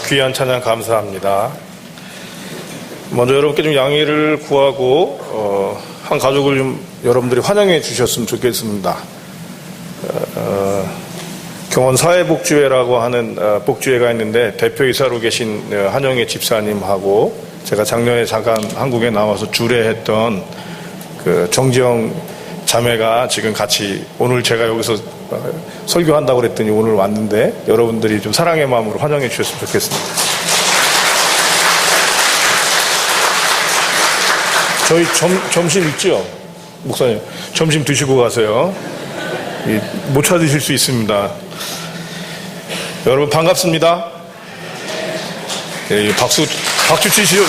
귀한 찬양 감사합니다. 먼저 여러분께 좀 양해를 구하고 한 가족을 좀 여러분들이 환영해 주셨으면 좋겠습니다. 경원 사회복지회라고 하는 복지회가 있는데 대표이사로 계신 한영애 집사님하고 제가 작년에 잠깐 한국에 나와서 주례했던 그 정지영 자매가 지금 같이 오늘 제가 여기서 설교한다고 그랬더니 오늘 왔는데 여러분들이 좀 사랑의 마음으로 환영해 주셨으면 좋겠습니다. 저희 점심 있죠? 목사님 점심 드시고 가세요. 못 찾으실 수 있습니다. 여러분 반갑습니다. 예, 박수 치시죠.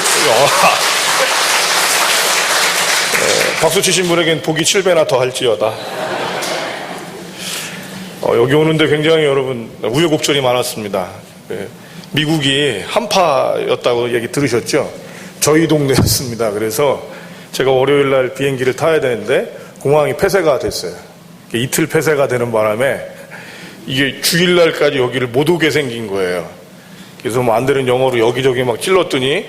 박수 치신 분에겐 복이 7배나 더 할지어다. 여기 오는데 굉장히 여러분 우여곡절이 많았습니다. 미국이 한파였다고 얘기 들으셨죠? 저희 동네였습니다. 그래서 제가 월요일날 비행기를 타야 되는데 공항이 폐쇄가 됐어요. 이틀 폐쇄가 되는 바람에 이게 주일날까지 여기를 못 오게 생긴 거예요. 그래서 뭐 안 되는 영어로 여기저기 막 찔렀더니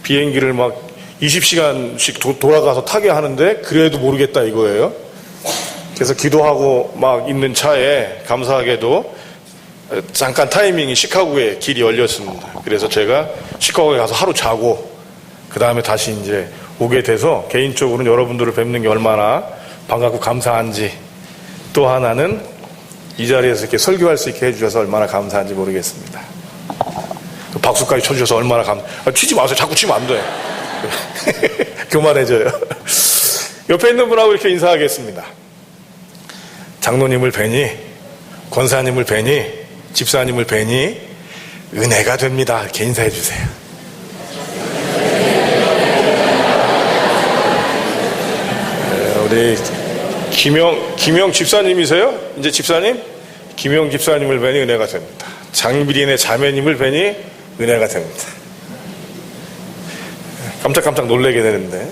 비행기를 막 20시간씩 돌아가서 타게 하는데 그래도 모르겠다 이거예요. 그래서 기도하고 막 있는 차에 감사하게도 잠깐 타이밍이 시카고에 길이 열렸습니다. 그래서 제가 시카고에 가서 하루 자고 그 다음에 다시 이제 오게 돼서 개인적으로는 여러분들을 뵙는 게 얼마나 반갑고 감사한지, 또 하나는 이 자리에서 이렇게 설교할 수 있게 해주셔서 얼마나 감사한지 모르겠습니다. 박수까지 쳐주셔서 얼마나 치지 마세요. 자꾸 치면 안 돼. 교만해져요. 옆에 있는 분하고 이렇게 인사하겠습니다. 장로님을 뵈니, 권사님을 뵈니, 집사님을 뵈니 은혜가 됩니다. 이렇게 인사해 주세요. 우리 김영 집사님이세요? 이제 집사님? 김영 집사님을 뵈니 은혜가 됩니다. 장미린의 자매님을 뵈니 은혜가 됩니다. 깜짝깜짝 놀라게 되는데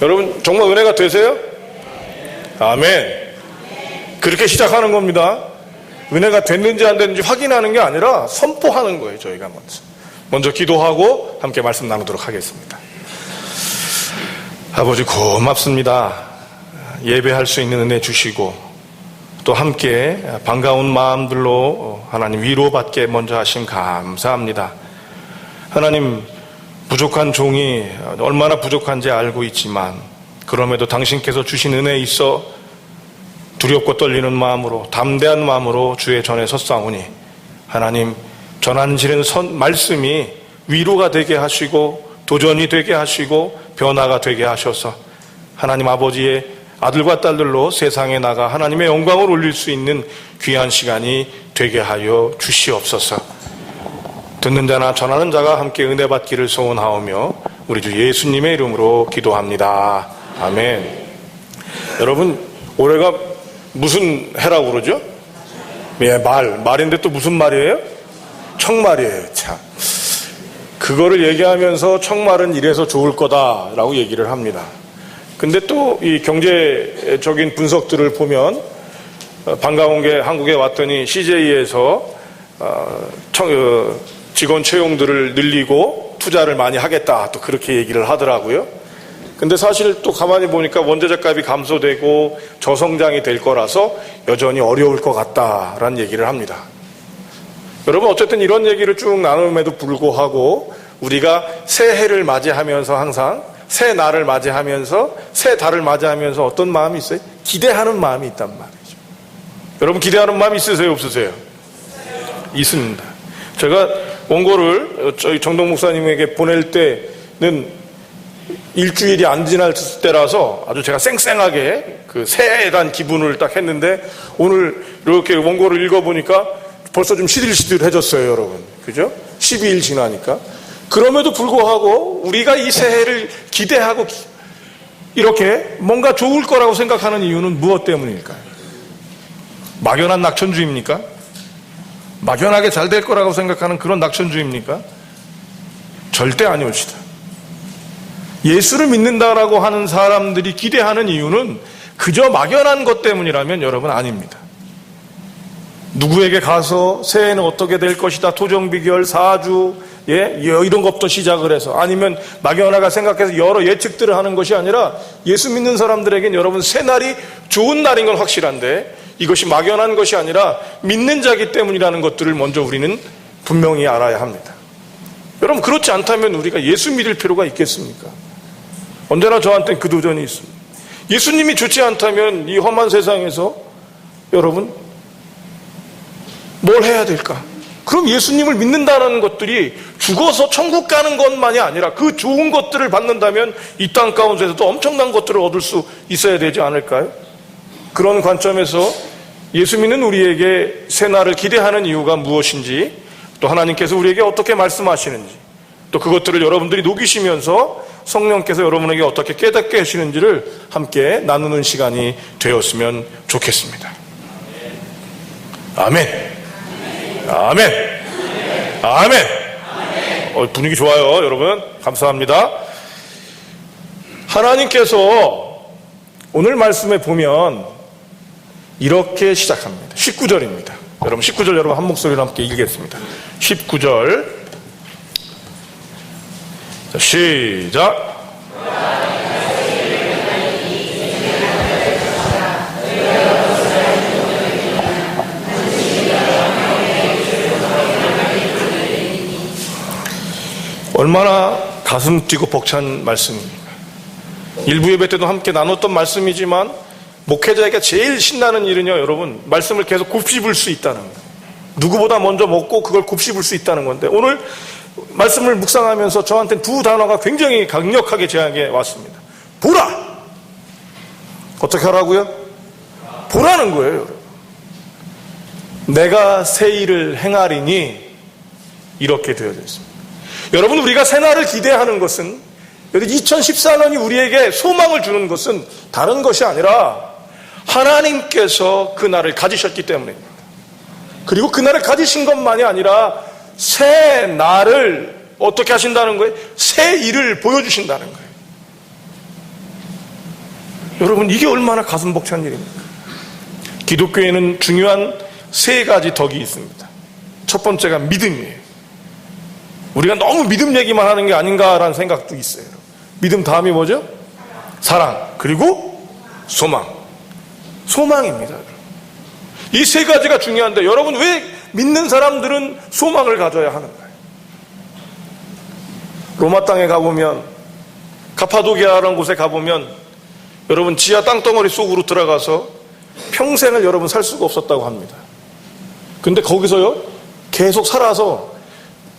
여러분 정말 은혜가 되세요? 아멘. 그렇게 시작하는 겁니다. 은혜가 됐는지 안 됐는지 확인하는 게 아니라 선포하는 거예요. 저희가 먼저 기도하고 함께 말씀 나누도록 하겠습니다. 아버지 고맙습니다. 예배할 수 있는 은혜 주시고 또 함께 반가운 마음들로 하나님 위로받게 먼저 하심 감사합니다. 하나님 부족한 종이 얼마나 부족한지 알고 있지만 그럼에도 당신께서 주신 은혜에 있어 두렵고 떨리는 마음으로 담대한 마음으로 주의 전에 섰사오니 하나님 전하시는 말씀이 위로가 되게 하시고 도전이 되게 하시고 변화가 되게 하셔서 하나님 아버지의 아들과 딸들로 세상에 나가 하나님의 영광을 올릴 수 있는 귀한 시간이 되게 하여 주시옵소서. 듣는 자나 전하는 자가 함께 은혜 받기를 소원하오며 우리 주 예수님의 이름으로 기도합니다. 아멘. 여러분 올해가 무슨 해라고 그러죠? 예, 말인데 또 무슨 말이에요? 청말이에요. 참, 그거를 얘기하면서 청말은 이래서 좋을 거다라고 얘기를 합니다. 근데 또 이 경제적인 분석들을 보면 반가운 게 한국에 왔더니 CJ에서 직원 채용들을 늘리고 투자를 많이 하겠다 또 그렇게 얘기를 하더라고요. 근데 사실 또 가만히 보니까 원자재값이 감소되고 저성장이 될 거라서 여전히 어려울 것 같다라는 얘기를 합니다. 여러분 어쨌든 이런 얘기를 쭉 나눔에도 불구하고 우리가 새해를 맞이하면서 항상 새 날을 맞이하면서 새 달을 맞이하면서 어떤 마음이 있어요? 기대하는 마음이 있단 말이죠. 여러분 기대하는 마음이 있으세요? 없으세요? 있습니다. 제가 원고를 저희 정동 목사님에게 보낼 때는 일주일이 안 지날 때라서 아주 제가 쌩쌩하게 그 새해에 대한 기분을 딱 했는데 오늘 이렇게 원고를 읽어보니까 벌써 좀 시들시들해졌어요, 여러분. 그죠? 12일 지나니까. 그럼에도 불구하고 우리가 이 새해를 기대하고 이렇게 뭔가 좋을 거라고 생각하는 이유는 무엇 때문일까요? 막연한 낙천주의입니까? 막연하게 잘 될 거라고 생각하는 그런 낙천주의입니까? 절대 아니옵시다. 예수를 믿는다라고 하는 사람들이 기대하는 이유는 그저 막연한 것 때문이라면 여러분 아닙니다. 누구에게 가서 새해는 어떻게 될 것이다, 토정비결, 사주, 이런 것부터 시작을 해서, 아니면 막연하가 생각해서 여러 예측들을 하는 것이 아니라, 예수 믿는 사람들에겐 여러분 새날이 좋은 날인 건 확실한데, 이것이 막연한 것이 아니라 믿는 자기 때문이라는 것들을 먼저 우리는 분명히 알아야 합니다. 여러분, 그렇지 않다면 우리가 예수 믿을 필요가 있겠습니까? 언제나 저한테는 그 도전이 있습니다. 예수님이 좋지 않다면 이 험한 세상에서 여러분 뭘 해야 될까? 그럼 예수님을 믿는다는 것들이 죽어서 천국 가는 것만이 아니라 그 좋은 것들을 받는다면 이 땅 가운데서도 엄청난 것들을 얻을 수 있어야 되지 않을까요? 그런 관점에서 예수 믿는 우리에게 새날을 기대하는 이유가 무엇인지, 또 하나님께서 우리에게 어떻게 말씀하시는지, 또 그것들을 여러분들이 녹이시면서 성령께서 여러분에게 어떻게 깨닫게 하시는지를 함께 나누는 시간이 되었으면 좋겠습니다. 아멘. 아멘. 아멘. 분위기 좋아요, 여러분. 감사합니다. 하나님께서 오늘 말씀에 보면 이렇게 시작합니다. 19절입니다. 여러분 19절 여러분 한 목소리로 함께 읽겠습니다. 19절 자, 시작. 얼마나 가슴 뛰고 벅찬 말씀입니까? 일부 예배 때도 함께 나눴던 말씀이지만 목회자에게 제일 신나는 일은요, 여러분, 말씀을 계속 곱씹을 수 있다는 거예요. 누구보다 먼저 먹고 그걸 곱씹을 수 있다는 건데, 오늘 말씀을 묵상하면서 저한테는 두 단어가 굉장히 강력하게 제게 왔습니다. 보라! 어떻게 하라고요? 보라는 거예요, 여러분. 내가 새 일을 행하리니 이렇게 되어져 있습니다. 여러분, 우리가 새날을 기대하는 것은, 2014년이 우리에게 소망을 주는 것은 다른 것이 아니라 하나님께서 그 날을 가지셨기 때문입니다. 그리고 그 날을 가지신 것만이 아니라 새 날을 어떻게 하신다는 거예요? 새 일을 보여주신다는 거예요. 여러분, 이게 얼마나 가슴 벅찬 일입니까? 기독교에는 중요한 세 가지 덕이 있습니다. 첫 번째가 믿음이에요. 우리가 너무 믿음 얘기만 하는 게 아닌가라는 생각도 있어요. 믿음 다음이 뭐죠? 사랑, 그리고 소망. 소망입니다. 이 세 가지가 중요한데, 여러분 왜 믿는 사람들은 소망을 가져야 하는가요? 로마 땅에 가보면, 카파도기아라는 곳에 가보면 여러분 지하 땅덩어리 속으로 들어가서 평생을 여러분 살 수가 없었다고 합니다. 근데 거기서요 계속 살아서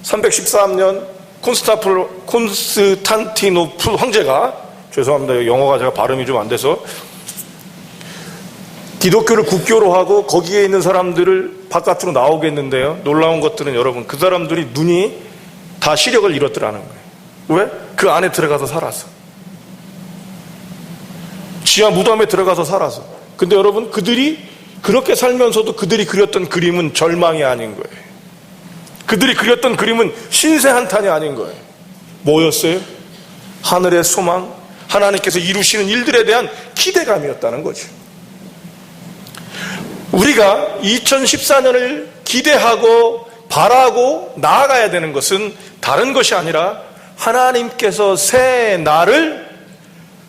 313년 콘스탄티노플 황제가, 죄송합니다, 영어가 제가 발음이 좀 안 돼서, 기독교를 국교로 하고 거기에 있는 사람들을 바깥으로 나오게 했는데요, 놀라운 것들은 여러분 그 사람들이 눈이 다 시력을 잃었더라는 거예요. 왜? 그 안에 들어가서 살아서, 지하 무덤에 들어가서 살아서. 근데 여러분 그들이 그렇게 살면서도 그들이 그렸던 그림은 절망이 아닌 거예요. 그들이 그렸던 그림은 신세 한탄이 아닌 거예요. 뭐였어요? 하늘의 소망, 하나님께서 이루시는 일들에 대한 기대감이었다는 거죠. 우리가 2014년을 기대하고 바라고 나아가야 되는 것은 다른 것이 아니라 하나님께서 새 날을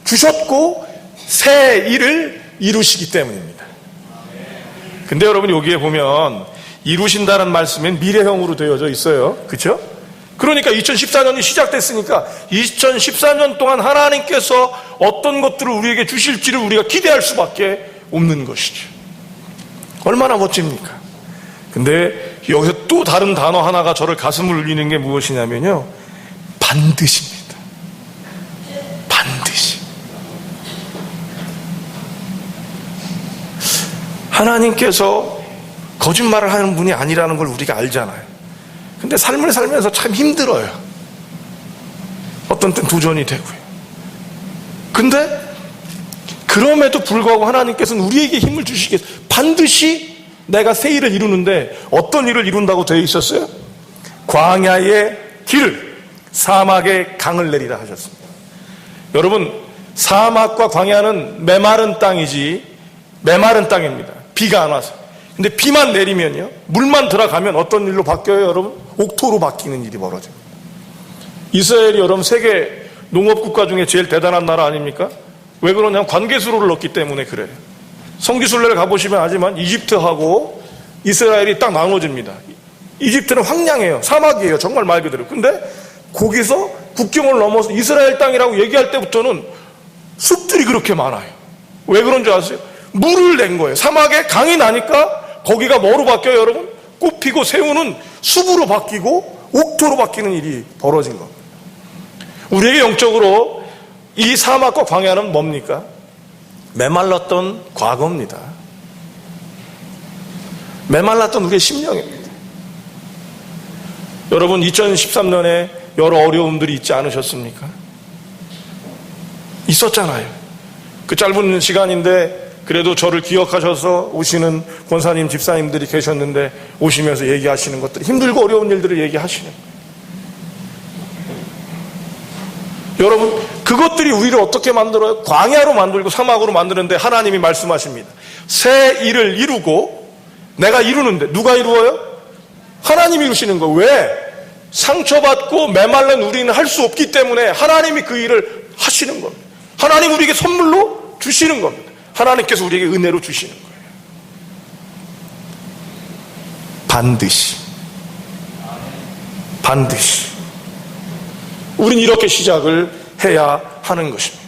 주셨고 새 일을 이루시기 때문입니다. 근데 여러분 여기에 보면 이루신다는 말씀은 미래형으로 되어져 있어요. 그렇죠? 그러니까 2014년이 시작됐으니까 2014년 동안 하나님께서 어떤 것들을 우리에게 주실지를 우리가 기대할 수밖에 없는 것이죠. 얼마나 멋집니까? 근데 여기서 또 다른 단어 하나가 저를 가슴을 울리는 게 무엇이냐면요, 반드시입니다. 반드시. 하나님께서 거짓말을 하는 분이 아니라는 걸 우리가 알잖아요. 근데 삶을 살면서 참 힘들어요. 어떤 땐 도전이 되고요. 근데 그럼에도 불구하고 하나님께서는 우리에게 힘을 주시겠어요. 반드시 내가 새 일을 이루는데 어떤 일을 이룬다고 되어 있었어요? 광야의 길을, 사막의 강을 내리라 하셨습니다. 여러분, 사막과 광야는 메마른 땅이지, 메마른 땅입니다. 비가 안 와서. 근데 비만 내리면요, 물만 들어가면 어떤 일로 바뀌어요, 여러분? 옥토로 바뀌는 일이 벌어집니다. 이스라엘이 여러분 세계 농업국가 중에 제일 대단한 나라 아닙니까? 왜 그러냐면 관계수로를 넣기 때문에 그래요. 성지순례를 가보시면 알지만 이집트하고 이스라엘이 딱 나눠집니다. 이집트는 황량해요. 사막이에요. 정말 말 그대로. 근데 거기서 국경을 넘어서 이스라엘 땅이라고 얘기할 때부터는 숲들이 그렇게 많아요. 왜 그런 줄 아세요? 물을 낸 거예요. 사막에 강이 나니까 거기가 뭐로 바뀌어요, 여러분? 꽃 피고 새우는 숲으로 바뀌고 옥토로 바뀌는 일이 벌어진 겁니다. 우리에게 영적으로 이 사막과 광야는 뭡니까? 메말랐던 과거입니다. 메말랐던 우리의 심령입니다. 여러분 2013년에 여러 어려움들이 있지 않으셨습니까? 있었잖아요. 그 짧은 시간인데 그래도 저를 기억하셔서 오시는 권사님, 집사님들이 계셨는데 오시면서 얘기하시는 것들, 힘들고 어려운 일들을 얘기하시는 거예요. 여러분, 그것들이 우리를 어떻게 만들어요? 광야로 만들고 사막으로 만드는데 하나님이 말씀하십니다. 새 일을 이루고, 내가 이루는데 누가 이루어요? 하나님이 이루시는 거예요. 왜? 상처받고 메말른 우리는 할 수 없기 때문에 하나님이 그 일을 하시는 겁니다. 하나님 우리에게 선물로 주시는 겁니다. 하나님께서 우리에게 은혜로 주시는 거예요. 반드시 우린 이렇게 시작을 해야 하는 것입니다.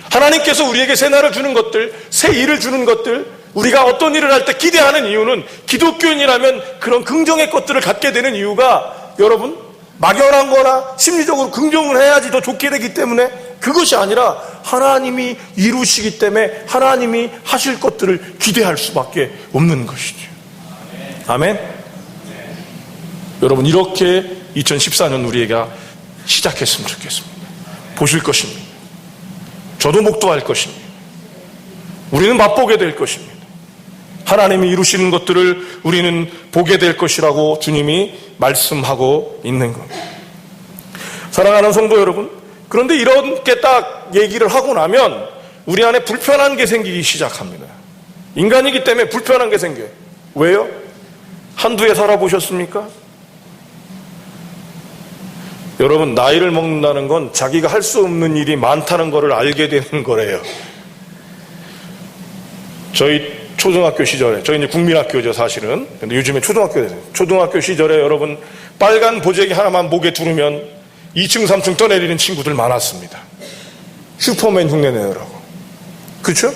하나님께서 우리에게 새 날을 주는 것들, 새 일을 주는 것들, 우리가 어떤 일을 할 때 기대하는 이유는 기독교인이라면 그런 긍정의 것들을 갖게 되는 이유가 여러분 막연한 거나 심리적으로 긍정을 해야지 더 좋게 되기 때문에 그것이 아니라 하나님이 이루시기 때문에 하나님이 하실 것들을 기대할 수밖에 없는 것이죠. 아멘. 여러분 이렇게 2014년 우리에게 시작했으면 좋겠습니다. 보실 것입니다. 저도 목도할 것입니다. 우리는 맛보게 될 것입니다. 하나님이 이루시는 것들을 우리는 보게 될 것이라고 주님이 말씀하고 있는 겁니다. 사랑하는 성도 여러분, 그런데 이렇게 딱 얘기를 하고 나면 우리 안에 불편한 게 생기기 시작합니다. 인간이기 때문에 불편한 게 생겨요. 왜요? 한두 해 살아보셨습니까? 여러분 나이를 먹는다는 건 자기가 할 수 없는 일이 많다는 것을 알게 되는 거래요. 저희 초등학교 시절에, 저희 이제 국민학교죠 사실은. 근데 요즘에 초등학교 됐어요. 초등학교 시절에 여러분 빨간 보재기 하나만 목에 두르면 2층 3층 떠내리는 친구들 많았습니다. 슈퍼맨 흉내 내느라고. 그렇죠?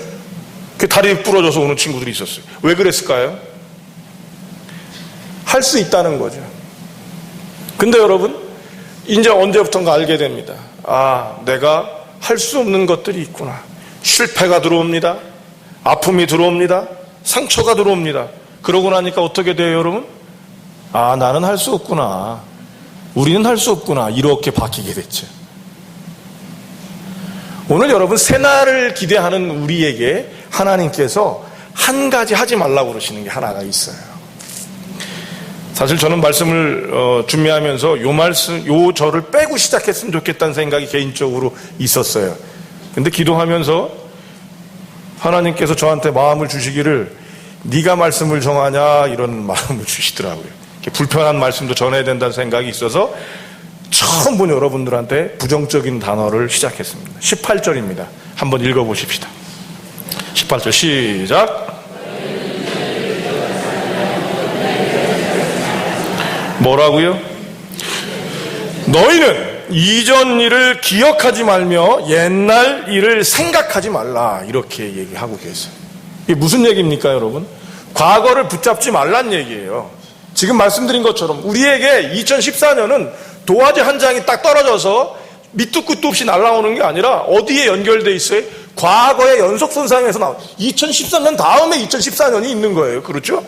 그 다리 부러져서 오는 친구들이 있었어요. 왜 그랬을까요? 할 수 있다는 거죠. 근데 여러분 이제 언제부턴가 알게 됩니다. 아, 내가 할 수 없는 것들이 있구나. 실패가 들어옵니다. 아픔이 들어옵니다. 상처가 들어옵니다. 그러고 나니까 어떻게 돼요, 여러분? 아, 나는 할 수 없구나. 우리는 할 수 없구나. 이렇게 바뀌게 됐죠. 오늘 여러분 새날을 기대하는 우리에게 하나님께서 한 가지 하지 말라고 그러시는 게 하나가 있어요. 사실 저는 말씀을 준비하면서 요 절을 빼고 시작했으면 좋겠다는 생각이 개인적으로 있었어요. 근데 기도하면서 하나님께서 저한테 마음을 주시기를 네가 말씀을 정하냐 이런 마음을 주시더라고요. 불편한 말씀도 전해야 된다는 생각이 있어서 처음 본 여러분들한테 부정적인 단어를 시작했습니다. 18절입니다. 한번 읽어보십시다. 18절 시작. 뭐라고요? 너희는 이전 일을 기억하지 말며 옛날 일을 생각하지 말라 이렇게 얘기하고 계세요. 이게 무슨 얘기입니까 여러분? 과거를 붙잡지 말란 얘기예요. 지금 말씀드린 것처럼 우리에게 2014년은 도화지 한 장이 딱 떨어져서 밑도 끝도 없이 날아오는 게 아니라 어디에 연결돼 있어요? 과거의 연속선상에서 나온 2013년 다음에 2014년이 있는 거예요. 그렇죠?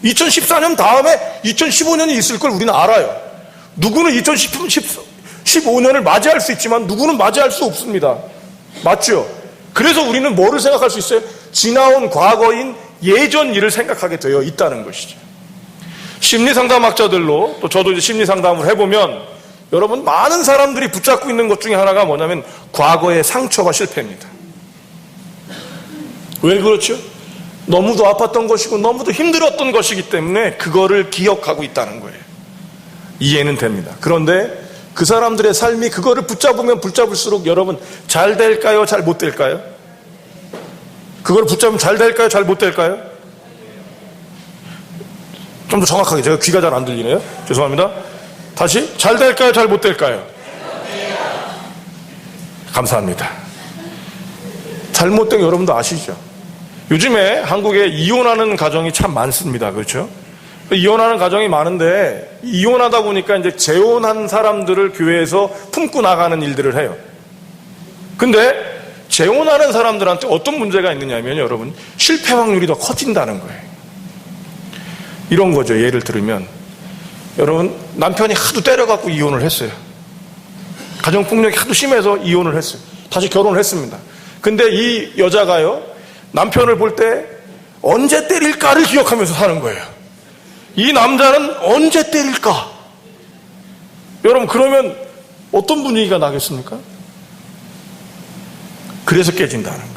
2014년 다음에 2015년이 있을 걸 우리는 알아요. 누구는 2015년을 맞이할 수 있지만 누구는 맞이할 수 없습니다. 맞죠? 그래서 우리는 뭐를 생각할 수 있어요? 지나온 과거인 예전 일을 생각하게 되어 있다는 것이죠. 심리상담학자들로 또 저도 이제 심리상담을 해보면 여러분 많은 사람들이 붙잡고 있는 것 중에 하나가 뭐냐면 과거의 상처와 실패입니다. 왜 그렇죠? 너무도 아팠던 것이고 너무도 힘들었던 것이기 때문에 그거를 기억하고 있다는 거예요. 이해는 됩니다. 그런데 그 사람들의 삶이 그거를 붙잡으면 붙잡을수록 여러분 잘 될까요? 잘 못 될까요? 그걸 붙잡으면 잘 될까요? 잘 못 될까요? 좀 더 정확하게, 제가 귀가 잘 안 들리네요. 죄송합니다. 다시, 잘 될까요? 잘 못 될까요? 감사합니다. 잘못된 거 여러분도 아시죠? 요즘에 한국에 이혼하는 가정이 참 많습니다. 그렇죠? 이혼하는 가정이 많은데 이혼하다 보니까 이제 재혼한 사람들을 교회에서 품고 나가는 일들을 해요. 근데 재혼하는 사람들한테 어떤 문제가 있느냐면 여러분, 실패 확률이 더 커진다는 거예요. 이런 거죠. 예를 들면 여러분, 남편이 하도 때려갖고 이혼을 했어요. 가정폭력이 하도 심해서 이혼을 했어요. 다시 결혼을 했습니다. 근데 이 여자가요, 남편을 볼 때 언제 때릴까를 기억하면서 사는 거예요. 이 남자는 언제 때릴까? 여러분, 그러면 어떤 분위기가 나겠습니까? 그래서 깨진다는 거예요.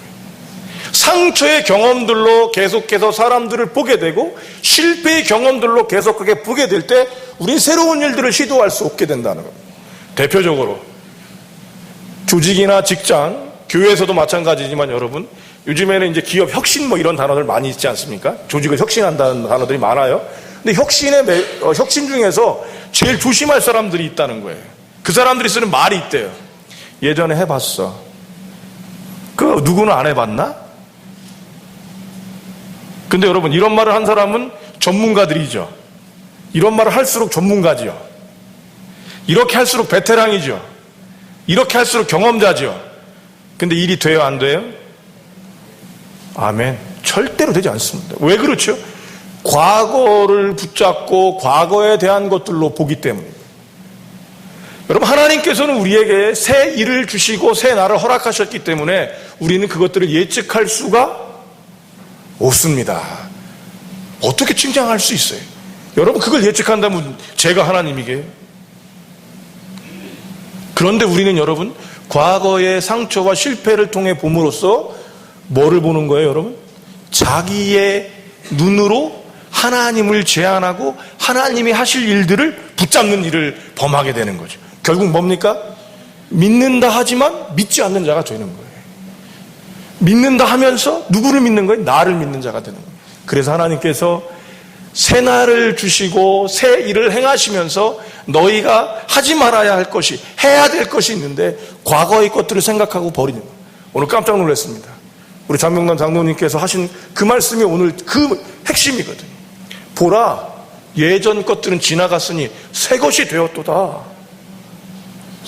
상처의 경험들로 계속해서 사람들을 보게 되고 실패의 경험들로 계속하게 보게 될 때 우린 새로운 일들을 시도할 수 없게 된다는 거예요. 대표적으로 조직이나 직장, 교회에서도 마찬가지지만 여러분, 요즘에는 이제 기업 혁신 뭐 이런 단어들 많이 있지 않습니까? 조직을 혁신한다는 단어들이 많아요. 근데 혁신 중에서 제일 조심할 사람들이 있다는 거예요. 그 사람들이 쓰는 말이 있대요. 예전에 해봤어. 그 누구는 안 해봤나? 근데 여러분, 이런 말을 한 사람은 전문가들이죠. 이런 말을 할수록 전문가지요. 이렇게 할수록 베테랑이죠. 이렇게 할수록 경험자죠. 근데 일이 돼요, 안 돼요? 아멘. 절대로 되지 않습니다. 왜 그렇죠? 과거를 붙잡고 과거에 대한 것들로 보기 때문입니다. 여러분, 하나님께서는 우리에게 새 일을 주시고 새 날을 허락하셨기 때문에 우리는 그것들을 예측할 수가 없습니다. 어떻게 측량할 수 있어요? 여러분, 그걸 예측한다면 제가 하나님이게요? 그런데 우리는 여러분, 과거의 상처와 실패를 통해 봄으로써 뭐를 보는 거예요, 여러분? 자기의 눈으로 하나님을 제한하고 하나님이 하실 일들을 붙잡는 일을 범하게 되는 거죠. 결국 뭡니까? 믿는다 하지만 믿지 않는 자가 되는 거예요. 믿는다 하면서 누구를 믿는 거예요? 나를 믿는 자가 되는 거예요. 그래서 하나님께서 새 날을 주시고 새 일을 행하시면서 너희가 하지 말아야 할 것이, 해야 될 것이 있는데 과거의 것들을 생각하고 버리는 거예요. 오늘 깜짝 놀랐습니다. 우리 장명남 장로님께서 하신 그 말씀이 오늘 그 핵심이거든요. 보라, 예전 것들은 지나갔으니 새 것이 되었도다.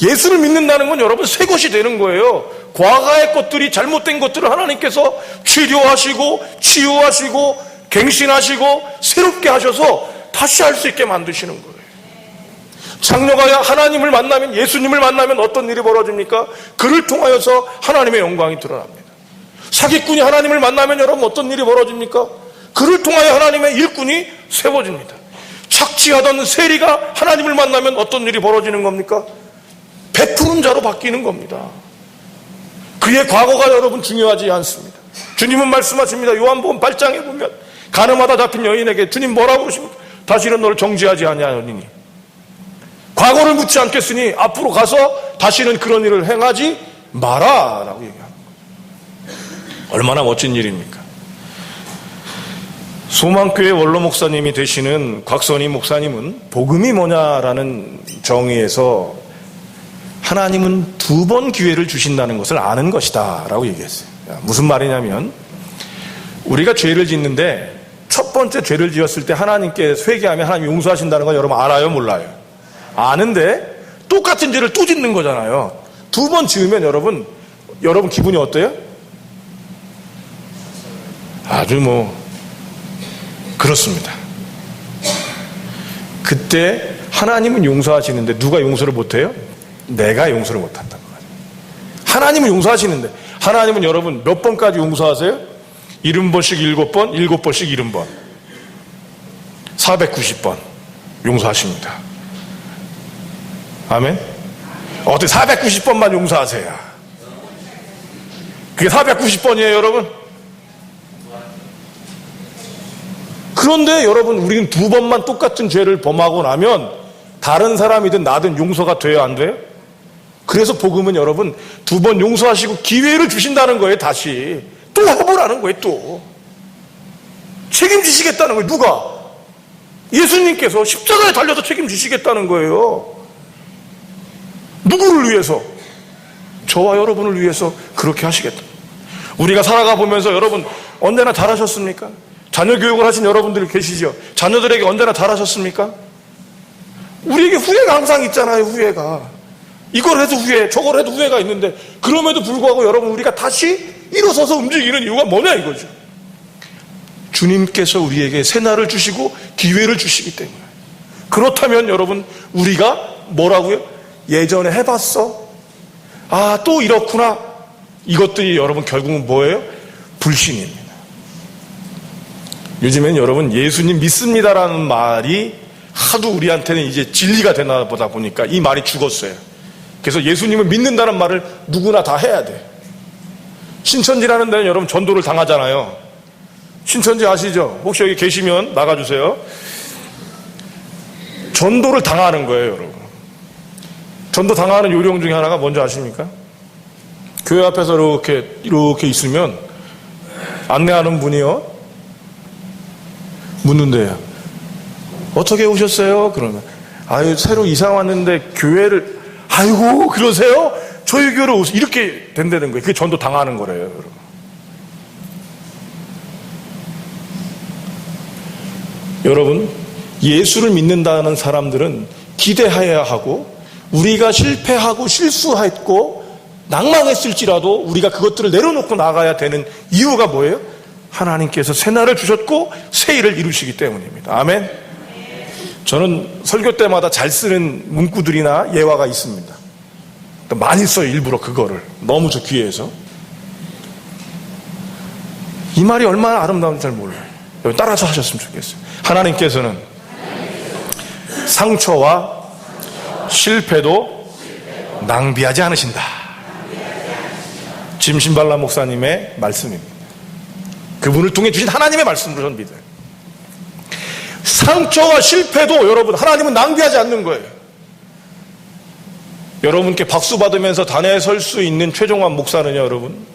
예수를 믿는다는 건 여러분 새 것이 되는 거예요. 과거의 것들이, 잘못된 것들을 하나님께서 치료하시고 치유하시고 갱신하시고 새롭게 하셔서 다시 할 수 있게 만드시는 거예요. 장녀가 하나님을 만나면, 예수님을 만나면 어떤 일이 벌어집니까? 그를 통하여서 하나님의 영광이 드러납니다. 사기꾼이 하나님을 만나면 여러분 어떤 일이 벌어집니까? 그를 통하여 하나님의 일꾼이 세워집니다. 착취하던 세리가 하나님을 만나면 어떤 일이 벌어지는 겁니까? 베푸는 자로 바뀌는 겁니다. 그의 과거가 여러분 중요하지 않습니다. 주님은 말씀하십니다. 요한복음 8장에 보면 가늠하다 잡힌 여인에게 주님 뭐라고 그러십니까? 다시는 너를 정죄하지 아니하노니 과거를 묻지 않겠으니 앞으로 가서 다시는 그런 일을 행하지 마라 라고 얘기합니다. 얼마나 멋진 일입니까? 소망교회 원로 목사님이 되시는 곽선희 목사님은 복음이 뭐냐라는 정의에서 하나님은 2번 기회를 주신다는 것을 아는 것이다 라고 얘기했어요. 무슨 말이냐면 우리가 죄를 짓는데 첫 번째 죄를 지었을 때 하나님께 회개하면 하나님 용서하신다는 거 여러분 알아요? 몰라요? 아는데 똑같은 죄를 또 짓는 거잖아요. 2번 지으면 여러분 기분이 어때요? 아주 그렇습니다. 그때 하나님은 용서하시는데 누가 용서를 못해요? 내가 용서를 못한단 말이에요. 하나님은 용서하시는데 하나님은 여러분 몇 번까지 용서하세요? 70번씩 7번, 7번씩 70번 490번 용서하십니다. 아멘? 어떻게 490번만 용서하세요? 그게 490번이에요 여러분? 그런데 여러분, 우리는 두 번만 똑같은 죄를 범하고 나면 다른 사람이든 나든 용서가 돼요, 안 돼요? 그래서 복음은 여러분, 두 번 용서하시고 기회를 주신다는 거예요. 다시 또 해보라는 거예요. 또 책임지시겠다는 거예요. 누가? 예수님께서 십자가에 달려서 책임지시겠다는 거예요. 누구를 위해서? 저와 여러분을 위해서 그렇게 하시겠다. 우리가 살아가 보면서 여러분 언제나 잘하셨습니까? 자녀 교육을 하신 여러분들이 계시죠? 자녀들에게 언제나 잘하셨습니까? 우리에게 후회가 항상 있잖아요. 후회가. 이걸 해도 후회, 저걸 해도 후회가 있는데, 그럼에도 불구하고 여러분, 우리가 다시 일어서서 움직이는 이유가 뭐냐 이거죠. 주님께서 우리에게 새날을 주시고 기회를 주시기 때문에. 그렇다면 여러분, 우리가 뭐라고요? 예전에 해봤어? 아, 또 이렇구나. 이것들이 여러분 결국은 뭐예요? 불신입니다. 요즘엔 여러분, 예수님 믿습니다라는 말이 하도 우리한테는 이제 진리가 되나 보다 보니까 이 말이 죽었어요. 그래서 예수님을 믿는다는 말을 누구나 다 해야 돼. 신천지라는 데는 여러분 전도를 당하잖아요. 신천지 아시죠? 혹시 여기 계시면 나가주세요. 전도를 당하는 거예요, 여러분. 전도 당하는 요령 중에 하나가 뭔지 아십니까? 교회 앞에서 이렇게 있으면 안내하는 분이요, 묻는데요. 어떻게 오셨어요? 그러면 아유, 새로 이사 왔는데 교회를, 아이고 그러세요? 저희 교회로 오세요. 이렇게 된다는 거예요. 그게 전도 당하는 거래요, 여러분. 여러분, 예수를 믿는다는 사람들은 기대해야 하고, 우리가 실패하고 실수했고 낭망했을지라도 우리가 그것들을 내려놓고 나가야 되는 이유가 뭐예요? 하나님께서 새날을 주셨고 새 일을 이루시기 때문입니다. 아멘. 저는 설교 때마다 잘 쓰는 문구들이나 예화가 있습니다. 많이 써요. 일부러 그거를 너무 저 귀해서. 이 말이 얼마나 아름다운지 잘 몰라요. 여러분 따라서 하셨으면 좋겠어요. 하나님께서는 상처와 실패도 낭비하지 않으신다. 짐 신발라 목사님의 말씀입니다. 그분을 통해 주신 하나님의 말씀으로 저는 믿어요. 상처와 실패도 여러분, 하나님은 낭비하지 않는 거예요. 여러분께 박수 받으면서 단회에 설 수 있는 최종환 목사는요, 여러분,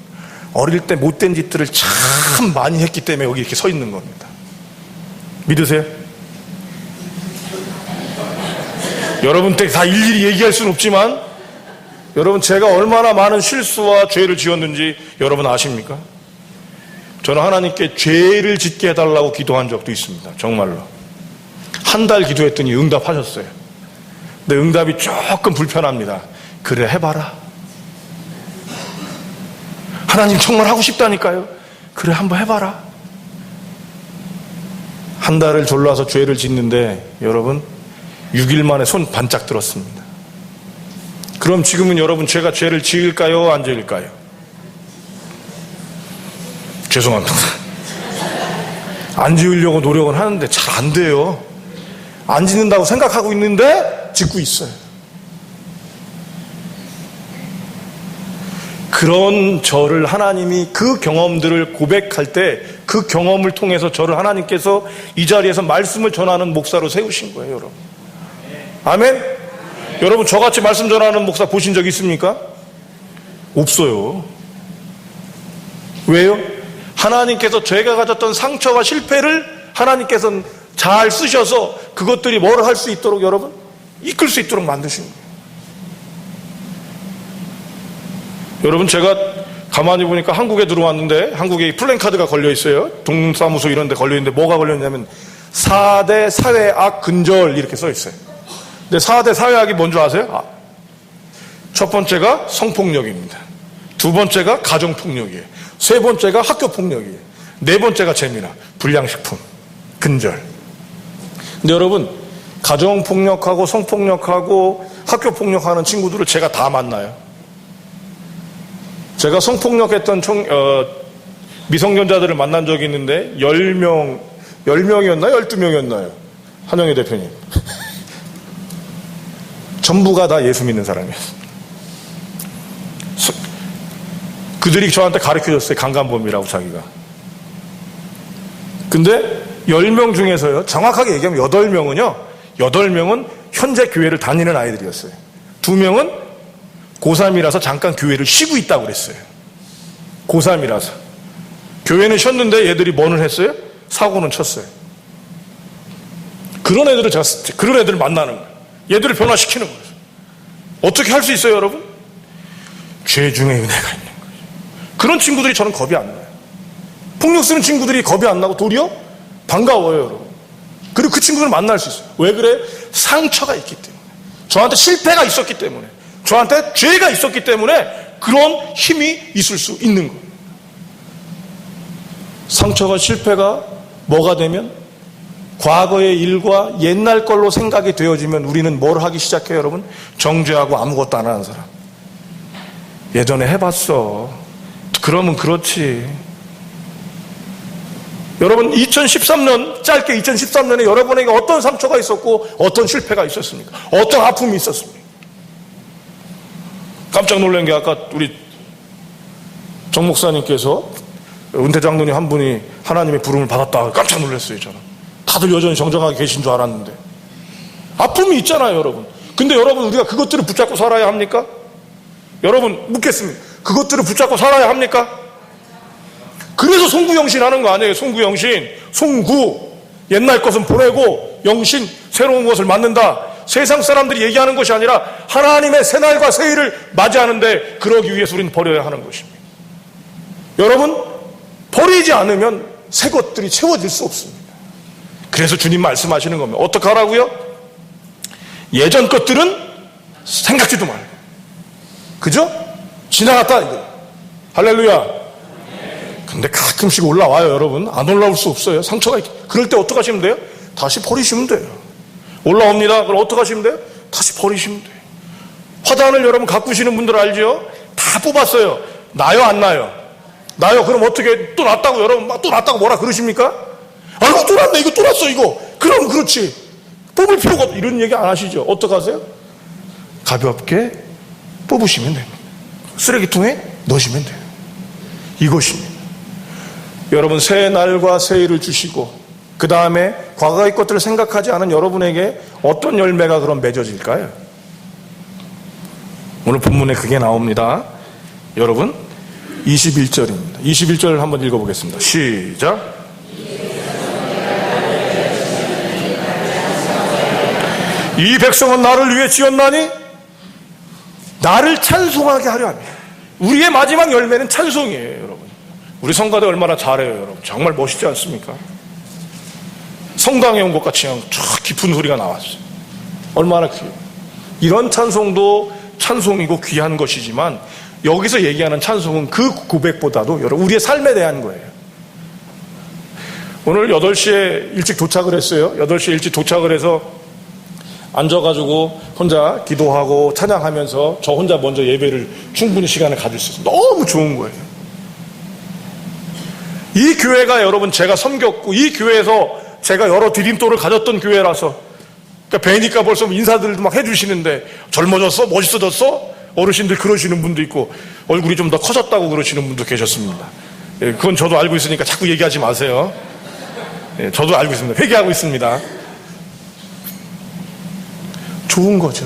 어릴 때 못된 짓들을 참 많이 했기 때문에 여기 이렇게 서 있는 겁니다. 믿으세요? 여러분께 다 일일이 얘기할 수는 없지만, 여러분 제가 얼마나 많은 실수와 죄를 지었는지 여러분 아십니까? 저는 하나님께 죄를 짓게 해달라고 기도한 적도 있습니다. 정말로. 한 달 기도했더니 응답하셨어요. 근데 응답이 조금 불편합니다. 그래, 해봐라. 하나님 정말 하고 싶다니까요. 그래, 한번 해봐라. 한 달을 졸라서 죄를 짓는데 여러분 6일 만에 손 반짝 들었습니다. 그럼 지금은 여러분 제가 죄를 지을까요? 안 지을까요? 죄송합니다. 안 지으려고 노력은 하는데 잘 안 돼요. 안 짓는다고 생각하고 있는데 짓고 있어요. 그런 저를 하나님이 그 경험들을 고백할 때 그 경험을 통해서 저를 하나님께서 이 자리에서 말씀을 전하는 목사로 세우신 거예요, 여러분. 아멘? 여러분 저같이 말씀 전하는 목사 보신 적 있습니까? 없어요. 왜요? 하나님께서 제가 가졌던 상처와 실패를 하나님께서는 잘 쓰셔서 그것들이 뭐를 할 수 있도록 여러분 이끌 수 있도록 만드신 거예요. 여러분 제가 가만히 보니까 한국에 들어왔는데 한국에 플랜카드가 걸려 있어요. 동사무소 이런 데 걸려 있는데 뭐가 걸려 있냐면 4대 사회악 근절 이렇게 써 있어요. 근데 4대 사회악이 뭔지 아세요? 첫 번째가 성폭력입니다. 두 번째가 가정폭력이에요. 세 번째가 학교폭력이에요. 네 번째가 재미나 불량식품 근절. 근데 여러분 가정폭력하고 성폭력하고 학교폭력하는 친구들을 제가 다 만나요. 제가 성폭력했던 미성년자들을 만난 적이 있는데 10명이었나요? 12명이었나요? 한영애 대표님. 전부가 다 예수 믿는 사람이었어요. 그들이 저한테 가르쳐줬어요. 강간범이라고 자기가. 근데 10명 중에서요, 정확하게 얘기하면 8명은 현재 교회를 다니는 아이들이었어요. 2명은 고3이라서 잠깐 교회를 쉬고 있다고 그랬어요. 고3이라서. 교회는 쉬었는데 얘들이 뭐는 했어요? 사고는 쳤어요. 그런 애들을 만나는 거예요. 얘들을 변화시키는 거예요. 어떻게 할 수 있어요, 여러분? 죄 중에 은혜가 있는 거예요. 그런 친구들이 저는 겁이 안 나요. 폭력 쓰는 친구들이 겁이 안 나고 도리어 반가워요, 여러분. 그리고 그 친구들을 만날 수 있어요. 왜 그래? 상처가 있기 때문에. 저한테 실패가 있었기 때문에. 저한테 죄가 있었기 때문에 그런 힘이 있을 수 있는 거예요. 상처가 실패가 뭐가 되면 과거의 일과 옛날 걸로 생각이 되어지면 우리는 뭘 하기 시작해요, 여러분? 정죄하고 아무것도 안 하는 사람. 예전에 해봤어. 그러면 그렇지. 여러분, 2013년, 짧게 2013년에 여러분에게 어떤 상처가 있었고 어떤 실패가 있었습니까? 어떤 아픔이 있었습니까? 깜짝 놀란 게 아까 우리 정 목사님께서 은퇴 장로님 한 분이 하나님의 부름을 받았다. 깜짝 놀랐어요, 저는. 다들 여전히 정정하게 계신 줄 알았는데. 아픔이 있잖아요, 여러분. 근데 여러분, 우리가 그것들을 붙잡고 살아야 합니까? 여러분, 묻겠습니다. 그것들을 붙잡고 살아야 합니까? 그래서 송구영신 하는 거 아니에요? 송구영신. 송구. 옛날 것은 보내고 영신, 새로운 것을 만든다. 세상 사람들이 얘기하는 것이 아니라 하나님의 새날과 새일을 맞이하는데 그러기 위해서 우리는 버려야 하는 것입니다. 여러분, 버리지 않으면 새 것들이 채워질 수 없습니다. 그래서 주님 말씀하시는 겁니다. 어떻게 하라고요? 예전 것들은 생각지도 말고. 그죠? 지나갔다 이거. 할렐루야. 근데 가끔씩 올라와요, 여러분. 안 올라올 수 없어요. 상처가 있기. 그럴 때 어떻게 하시면 돼요? 다시 버리시면 돼요. 올라옵니다. 그럼 어떻게 하시면 돼요? 다시 버리시면 돼요. 화단을 여러분 가꾸시는 분들 알죠? 다 뽑았어요. 나요, 안 나요? 나요. 그럼 어떻게 또 났다고 여러분 또 났다고 뭐라 그러십니까? 아이고 또 났네, 이거 또 났어, 이거. 그럼 그렇지. 뽑을 필요가 없다. 이런 얘기 안 하시죠? 어떻게 하세요? 가볍게 뽑으시면 됩니다. 쓰레기통에 넣으시면 돼요. 이것입니다. 여러분, 새 날과 새 일을 주시고 그 다음에 과거의 것들을 생각하지 않은 여러분에게 어떤 열매가 그럼 맺어질까요? 오늘 본문에 그게 나옵니다. 여러분, 21절입니다. 21절 한번 읽어보겠습니다. 시작. 이 백성은 나를 위해 지었나니 나를 찬송하게 하려 합니다. 우리의 마지막 열매는 찬송이에요, 여러분. 우리 성가대 얼마나 잘해요, 여러분. 정말 멋있지 않습니까? 성당에 온 것 같이 그냥 쫙 깊은 소리가 나왔어요. 얼마나 귀해요. 이런 찬송도 찬송이고 귀한 것이지만 여기서 얘기하는 찬송은 그 고백보다도 여러분 우리의 삶에 대한 거예요. 오늘 8시에 일찍 도착을 했어요. 8시에 일찍 도착을 해서 앉아가지고 혼자 기도하고 찬양하면서 저 혼자 먼저 예배를 충분히 시간을 가질 수 있어요. 너무 좋은 거예요. 이 교회가 여러분 제가 섬겼고 이 교회에서 제가 여러 디딤돌을 가졌던 교회라서 그러니까 뵈니까 벌써 인사들도 막 해주시는데 젊어졌어? 멋있어졌어? 어르신들 그러시는 분도 있고 얼굴이 좀 더 커졌다고 그러시는 분도 계셨습니다. 예, 그건 저도 알고 있으니까 자꾸 얘기하지 마세요. 예, 저도 알고 있습니다. 회개하고 있습니다. 좋은 거죠.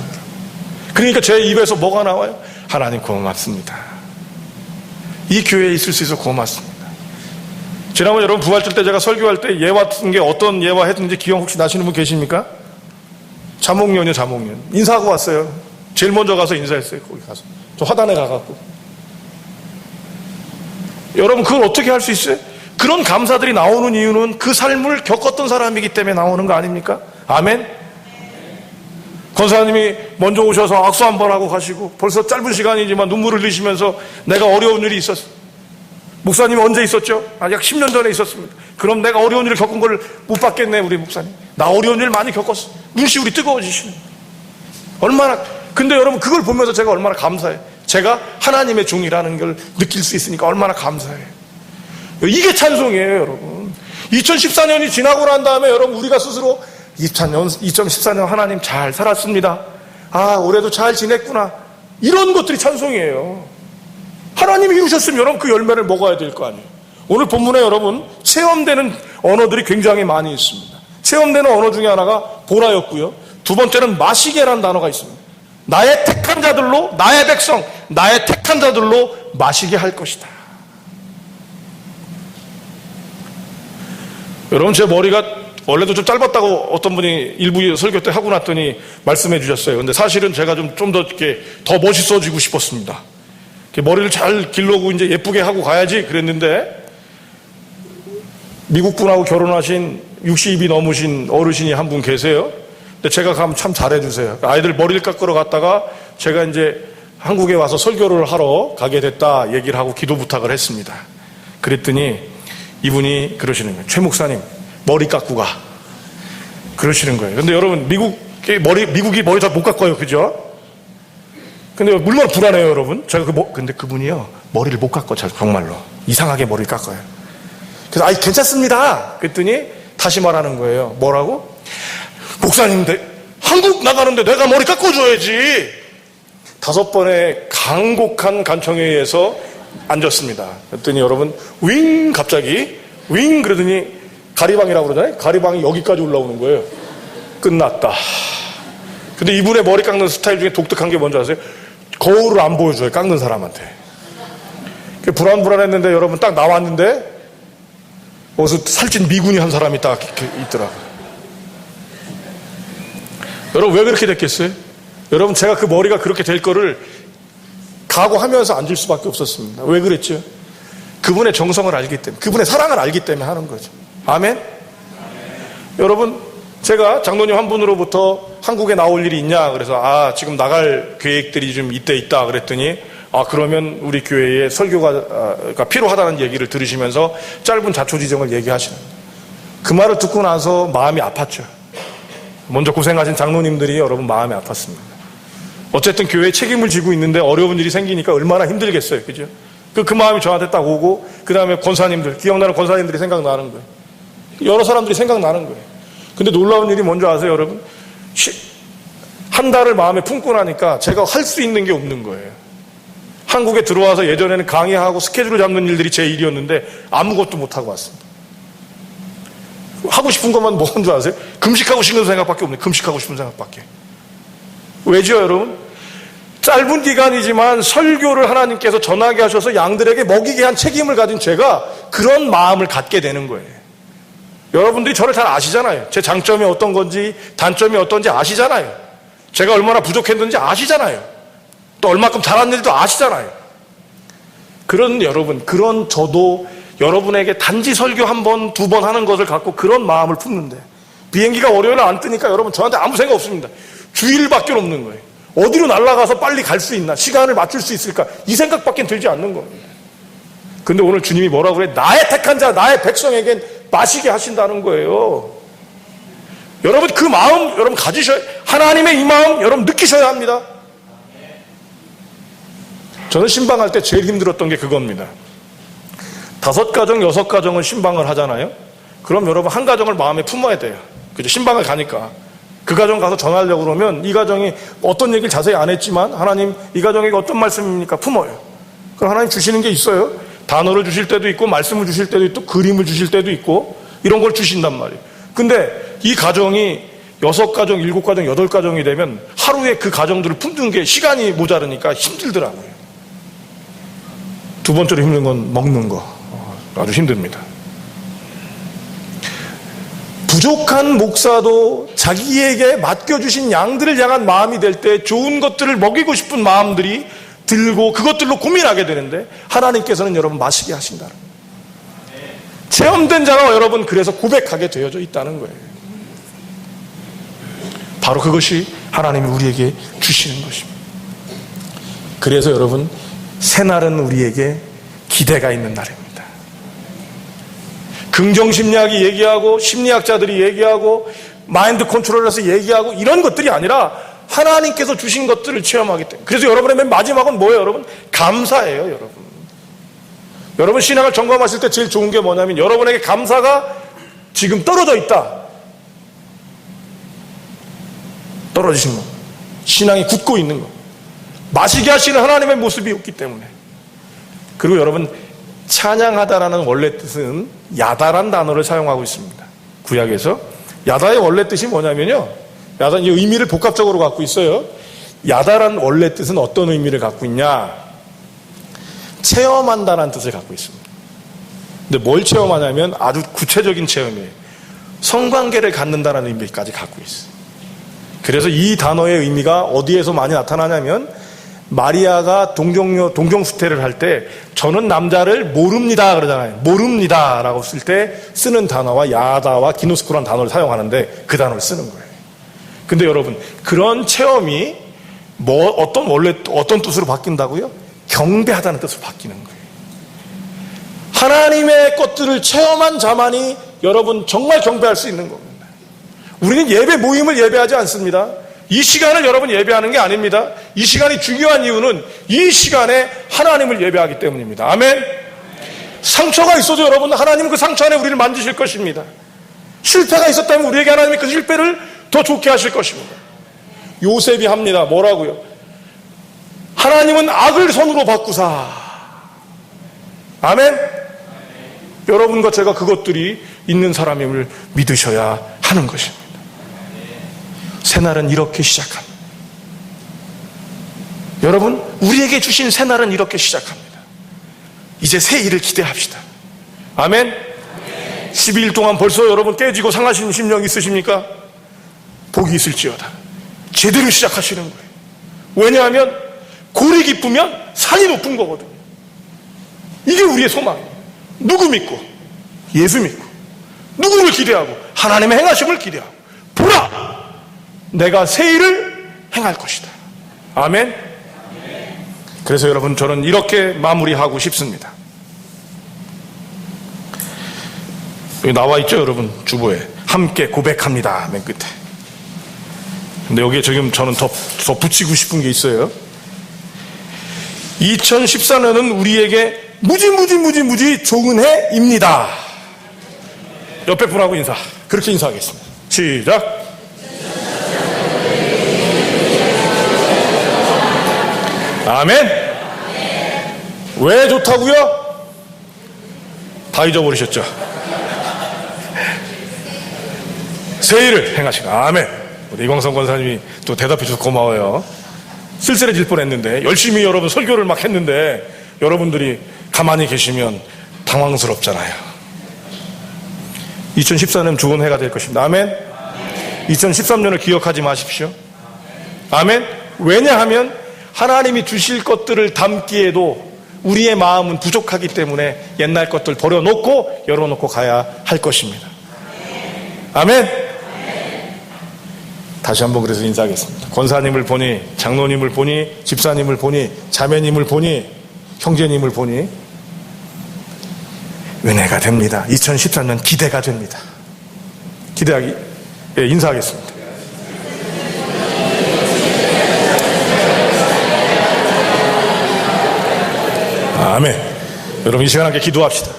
그러니까 제 입에서 뭐가 나와요? 하나님 고맙습니다. 이 교회에 있을 수 있어서 고맙습니다. 지난번 여러분 부활절 때 제가 설교할 때 예화 같은 게 어떤 예화 했는지 기억 혹시 나시는 분 계십니까? 자몽년이요, 자몽년. 인사하고 왔어요. 제일 먼저 가서 인사했어요. 거기 가서. 저 화단에 가갖고. 여러분 그걸 어떻게 할 수 있어요? 그런 감사들이 나오는 이유는 그 삶을 겪었던 사람이기 때문에 나오는 거 아닙니까? 아멘? 권사님이 먼저 오셔서 악수 한번 하고 가시고 벌써 짧은 시간이지만 눈물을 흘리시면서 내가 어려운 일이 있었어. 목사님이 언제 있었죠? 약 10년 전에 있었습니다. 그럼 내가 어려운 일을 겪은 걸 못 받겠네, 우리 목사님. 나 어려운 일 많이 겪었어. 눈시울이 뜨거워지시네. 얼마나, 근데 여러분 그걸 보면서 제가 얼마나 감사해요. 제가 하나님의 종이라는 걸 느낄 수 있으니까 얼마나 감사해요. 이게 찬송이에요, 여러분. 2014년이 지나고 난 다음에 여러분 우리가 스스로 2014년 하나님 잘 살았습니다. 아, 올해도 잘 지냈구나. 이런 것들이 찬송이에요. 하나님이 이루셨으면 여러분 그 열매를 먹어야 될 거 아니에요. 오늘 본문에 여러분 체험되는 언어들이 굉장히 많이 있습니다. 체험되는 언어 중에 하나가 보라였고요. 두 번째는 마시게라는 단어가 있습니다. 나의 택한 자들로, 나의 백성, 나의 택한 자들로 마시게 할 것이다. 여러분, 제 머리가 원래도 좀 짧았다고 어떤 분이 일부 설교 때 하고 났더니 말씀해 주셨어요. 근데 사실은 제가 좀 더 이렇게 더 멋있어지고 싶었습니다. 머리를 잘 길러고 이제 예쁘게 하고 가야지 그랬는데, 미국 분하고 결혼하신 60이 넘으신 어르신이 한 분 계세요. 근데 제가 가면 참 잘해주세요. 아이들 머리를 깎으러 갔다가 제가 이제 한국에 와서 설교를 하러 가게 됐다 얘기를 하고 기도 부탁을 했습니다. 그랬더니 이분이 그러시는 거예요. 최 목사님, 머리 깎고 가. 그러시는 거예요. 근데 여러분, 미국이 머리 잘 못 깎아요. 그죠? 근데 물론 불안해요, 여러분. 제가 근데 그분이요, 머리를 못 깎아, 정말로. 이상하게 머리를 깎아요. 그래서, 아이, 괜찮습니다. 그랬더니 다시 말하는 거예요. 뭐라고? 목사님, 한국 나가는데 내가 머리 깎아줘야지. 5번의 간곡한 간청에 의해서 앉았습니다. 그랬더니 여러분, 갑자기, 그러더니 가리방이라고 그러잖아요. 가리방이 여기까지 올라오는 거예요. 끝났다. 근데 이분의 머리 깎는 스타일 중에 독특한 게 뭔지 아세요? 거울을 안 보여줘요, 깎는 사람한테. 불안불안했는데 여러분 딱 나왔는데 어디서 살찐 미군이 한 사람이 딱 있더라고요. 여러분, 왜 그렇게 됐겠어요? 여러분, 제가 그 머리가 그렇게 될 거를 각오하면서 앉을 수밖에 없었습니다. 왜 그랬죠? 그분의 정성을 알기 때문에, 그분의 사랑을 알기 때문에 하는 거죠. 아멘? 여러분, 제가 장로님 한 분으로부터 한국에 나올 일이 있냐 그래서 지금 나갈 계획들이 좀 있다 그랬더니 그러면 우리 교회에 설교가 필요하다는 얘기를 들으시면서 짧은 자초지정을 얘기하시는 거예요. 그 말을 듣고 나서 마음이 아팠죠. 먼저 고생하신 장로님들이 여러분 마음이 아팠습니다. 어쨌든 교회에 책임을 지고 있는데 어려운 일이 생기니까 얼마나 힘들겠어요. 그죠? 그 마음이 저한테 딱 오고, 그 다음에 권사님들, 기억나는 권사님들이 생각나는 거예요. 여러 사람들이 생각나는 거예요. 근데 놀라운 일이 뭔지 아세요, 여러분? 한 달을 마음에 품고 나니까 제가 할 수 있는 게 없는 거예요. 한국에 들어와서 예전에는 강의하고 스케줄을 잡는 일들이 제 일이었는데 아무것도 못하고 왔습니다. 하고 싶은 것만 뭔 줄 아세요? 금식하고 싶은 생각밖에 없네요. 금식하고 싶은 생각밖에. 왜죠, 여러분? 짧은 기간이지만 설교를 하나님께서 전하게 하셔서 양들에게 먹이게 한 책임을 가진 제가 그런 마음을 갖게 되는 거예요. 여러분들이 저를 잘 아시잖아요. 제 장점이 어떤 건지 단점이 어떤지 아시잖아요. 제가 얼마나 부족했는지 아시잖아요. 또 얼마큼 잘한 일도 아시잖아요. 그런 저도 여러분에게 단지 설교 한 번, 2번 하는 것을 갖고 그런 마음을 품는데, 비행기가 월요일에 안 뜨니까 여러분 저한테 아무 생각 없습니다. 주일밖에 없는 거예요. 어디로 날아가서 빨리 갈 수 있나? 시간을 맞출 수 있을까? 이 생각밖에 들지 않는 겁니다. 근데 오늘 주님이 뭐라고 그래? 나의 택한 자, 나의 백성에겐 마시게 하신다는 거예요. 여러분 그 마음 여러분 가지셔야, 하나님의 이 마음 여러분 느끼셔야 합니다. 저는 신방할 때 제일 힘들었던 게 그겁니다. 5가정, 6가정을 신방을 하잖아요. 그럼 여러분 한 가정을 마음에 품어야 돼요. 그죠? 신방을 가니까. 그 가정 가서 전하려고 그러면 이 가정이 어떤 얘기를 자세히 안 했지만 하나님 이 가정에게 어떤 말씀입니까? 품어요. 그럼 하나님 주시는 게 있어요. 단어를 주실 때도 있고 말씀을 주실 때도 있고 그림을 주실 때도 있고 이런 걸 주신단 말이에요. 근데 이 가정이 6가정, 7가정, 8가정이 되면 하루에 그 가정들을 품는 게 시간이 모자르니까 힘들더라고요. 두 번째로 힘든 건 먹는 거. 아주 힘듭니다. 부족한 목사도 자기에게 맡겨주신 양들을 향한 마음이 될 때 좋은 것들을 먹이고 싶은 마음들이 들고 그것들로 고민하게 되는데 하나님께서는 여러분 마시게 하신다. 체험된 자가 여러분 그래서 고백하게 되어져 있다는 거예요. 바로 그것이 하나님이 우리에게 주시는 것입니다. 그래서 여러분 새날은 우리에게 기대가 있는 날입니다. 긍정심리학이 얘기하고 심리학자들이 얘기하고 마인드 컨트롤에서 얘기하고 이런 것들이 아니라 하나님께서 주신 것들을 체험하기 때문에. 그래서 여러분의 맨 마지막은 뭐예요, 여러분? 감사예요, 여러분. 여러분 신앙을 점검하실 때 제일 좋은 게 뭐냐면 여러분에게 감사가 지금 떨어져 있다. 떨어지신 거. 신앙이 굳고 있는 거. 마시게 하시는 하나님의 모습이 없기 때문에. 그리고 여러분 찬양하다라는 원래 뜻은 야다란 단어를 사용하고 있습니다. 구약에서. 야다의 원래 뜻이 뭐냐면요. 야다, 이 의미를 복합적으로 갖고 있어요. 야다란 원래 뜻은 어떤 의미를 갖고 있냐? 체험한다는 뜻을 갖고 있습니다. 근데 뭘 체험하냐면 아주 구체적인 체험이에요. 성관계를 갖는다는 의미까지 갖고 있어요. 그래서 이 단어의 의미가 어디에서 많이 나타나냐면 마리아가 동정수태를 할 때 저는 남자를 모릅니다 그러잖아요. 모릅니다 라고 쓸 때 쓰는 단어와 야다와 기노스코라는 단어를 사용하는데 그 단어를 쓰는 거예요. 근데 여러분, 그런 체험이 어떤 뜻으로 바뀐다고요? 경배하다는 뜻으로 바뀌는 거예요. 하나님의 것들을 체험한 자만이 여러분 정말 경배할 수 있는 겁니다. 우리는 예배 모임을 예배하지 않습니다. 이 시간을 여러분 예배하는 게 아닙니다. 이 시간이 중요한 이유는 이 시간에 하나님을 예배하기 때문입니다. 아멘. 상처가 있어도 여러분, 하나님은 그 상처 안에 우리를 만지실 것입니다. 실패가 있었다면 우리에게 하나님이 그 실패를 더 좋게 하실 것입니다. 요셉이 합니다. 뭐라고요? 하나님은 악을 선으로 바꾸사. 아멘. 여러분과 제가 그것들이 있는 사람임을 믿으셔야 하는 것입니다. 새날은 이렇게 시작합니다. 여러분, 우리에게 주신 새날은 이렇게 시작합니다. 이제 새 일을 기대합시다. 아멘. 12일 동안 벌써 여러분 깨지고 상하신 심령 있으십니까? 복이 있을지어다. 제대로 시작하시는 거예요. 왜냐하면 골이 깊으면 산이 높은 거거든요. 이게 우리의 소망이에요. 누구 믿고? 예수 믿고. 누구를 기대하고? 하나님의 행하심을 기대하고. 보라! 내가 새 일을 행할 것이다. 아멘. 그래서 여러분, 저는 이렇게 마무리하고 싶습니다. 여기 나와 있죠, 여러분, 주보에. 함께 고백합니다. 맨 끝에. 근데 여기에 지금 저는 더 붙이고 싶은 게 있어요. 2014년은 우리에게 무지 좋은 해입니다. 옆에 분하고 인사. 그렇게 인사하겠습니다. 시작. 아멘. 왜 좋다고요? 다 잊어버리셨죠? 새 일을 행하시라. 아멘. 우리 이광성 권사님이 또 대답해 주셔서 고마워요. 쓸쓸해질 뻔했는데 열심히 여러분 설교를 막 했는데 여러분들이 가만히 계시면 당황스럽잖아요. 2014년 좋은 해가 될 것입니다. 아멘. 2013년을 기억하지 마십시오. 아멘. 왜냐하면 하나님이 주실 것들을 담기에도 우리의 마음은 부족하기 때문에 옛날 것들 버려놓고 열어놓고 가야 할 것입니다. 아멘. 다시 한번 그래서 인사하겠습니다. 권사님을 보니, 장로님을 보니, 집사님을 보니, 자매님을 보니, 형제님을 보니 은혜가 됩니다. 2013년 기대가 됩니다. 기대하기, 인사하겠습니다. 아멘. 여러분, 이 시간 함께 기도합시다.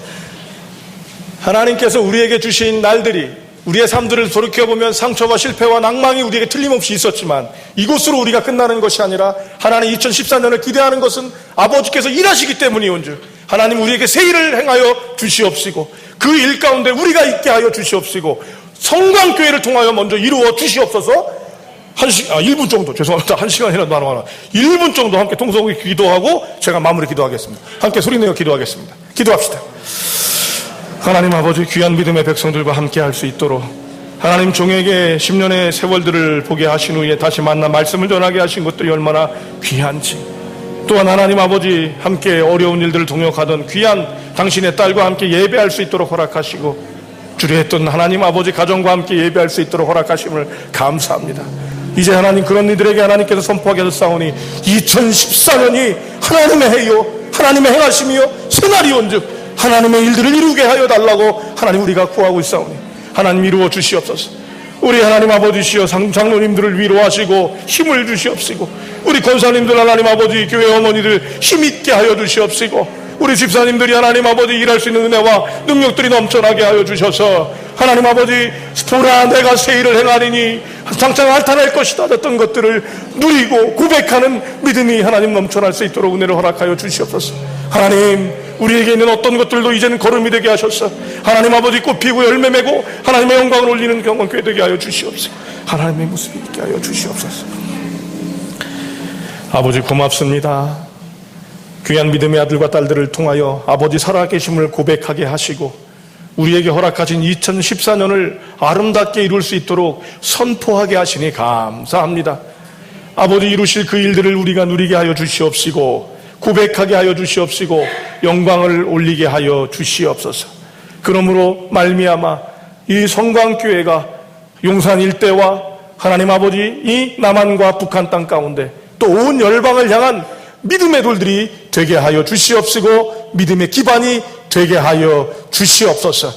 하나님께서 우리에게 주신 날들이 우리의 삶들을 돌이켜보면 상처와 실패와 낭망이 우리에게 틀림없이 있었지만 이곳으로 우리가 끝나는 것이 아니라 하나님 2014년을 기대하는 것은 아버지께서 일하시기 때문이온즉 하나님 우리에게 새 일을 행하여 주시옵시고 그 일 가운데 우리가 있게 하여 주시옵시고 성광교회를 통하여 먼저 이루어 주시옵소서. 1분 정도, 죄송합니다. 1시간이라도 많아. 1분 정도 함께 통성으로 기도하고 제가 마무리 기도하겠습니다. 함께 소리내어 기도하겠습니다. 기도합시다. 하나님 아버지, 귀한 믿음의 백성들과 함께 할 수 있도록 하나님 종에게 10년의 세월들을 보게 하신 후에 다시 만나 말씀을 전하게 하신 것들이 얼마나 귀한지, 또한 하나님 아버지 함께 어려운 일들을 동역하던 귀한 당신의 딸과 함께 예배할 수 있도록 허락하시고 주례했던 하나님 아버지 가정과 함께 예배할 수 있도록 허락하심을 감사합니다. 이제 하나님 그런 이들에게 하나님께서 선포하게 하셨사오니 2014년이 하나님의 해요 하나님의 행하심이요 새날이온즉 하나님의 일들을 이루게 하여 달라고 하나님 우리가 구하고 있사오니 하나님 이루어 주시옵소서. 우리 하나님 아버지시여 장로님들을 위로하시고 힘을 주시옵시고 우리 권사님들 하나님 아버지 교회 어머니들 힘있게 하여 주시옵시고 우리 집사님들이 하나님 아버지 일할 수 있는 은혜와 능력들이 넘쳐나게 하여 주셔서 하나님 아버지 보라 내가 새 일을 행하리니 당장 나타날 것이다 했던 것들을 누리고 고백하는 믿음이 하나님 넘쳐날 수 있도록 은혜를 허락하여 주시옵소서. 하나님 우리에게 있는 어떤 것들도 이제는 걸음이 되게 하셔서 하나님 아버지 꽃피고 열매 맺고 하나님의 영광을 올리는 경건교회 되게 하여 주시옵소서. 하나님의 모습이 있게 하여 주시옵소서. 아버지 고맙습니다. 귀한 믿음의 아들과 딸들을 통하여 아버지 살아계심을 고백하게 하시고 우리에게 허락하신 2014년을 아름답게 이룰 수 있도록 선포하게 하시니 감사합니다. 아버지 이루실 그 일들을 우리가 누리게 하여 주시옵시고 고백하게 하여 주시옵시고 영광을 올리게 하여 주시옵소서. 그러므로 말미암아 이 성광교회가 용산 일대와 하나님 아버지 이 남한과 북한 땅 가운데 또 온 열방을 향한 믿음의 돌들이 되게 하여 주시옵시고 믿음의 기반이 되게 하여 주시옵소서.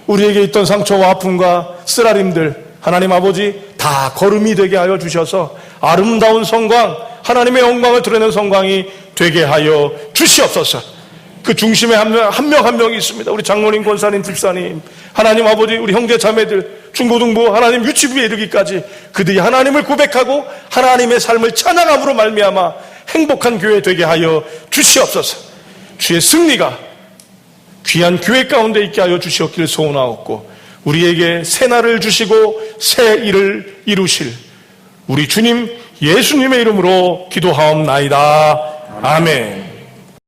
우리에게 있던 상처와 아픔과 쓰라림들 하나님 아버지 다 걸음이 되게 하여 주셔서 아름다운 성광 하나님의 영광을 드러내는 성광이 되게 하여 주시옵소서. 그 중심에 한 명 한 명이 있습니다. 우리 장로님, 권사님, 집사님, 하나님 아버지, 우리 형제 자매들, 중고등부, 하나님 유치부에 이르기까지 그들이 하나님을 고백하고 하나님의 삶을 찬양함으로 말미암아 행복한 교회 되게 하여 주시옵소서. 주의 승리가 귀한 교회 가운데 있게 하여 주시옵기를 소원하옵고 우리에게 새 날을 주시고 새 일을 이루실 우리 주님 예수님의 이름으로 기도하옵나이다. 아멘.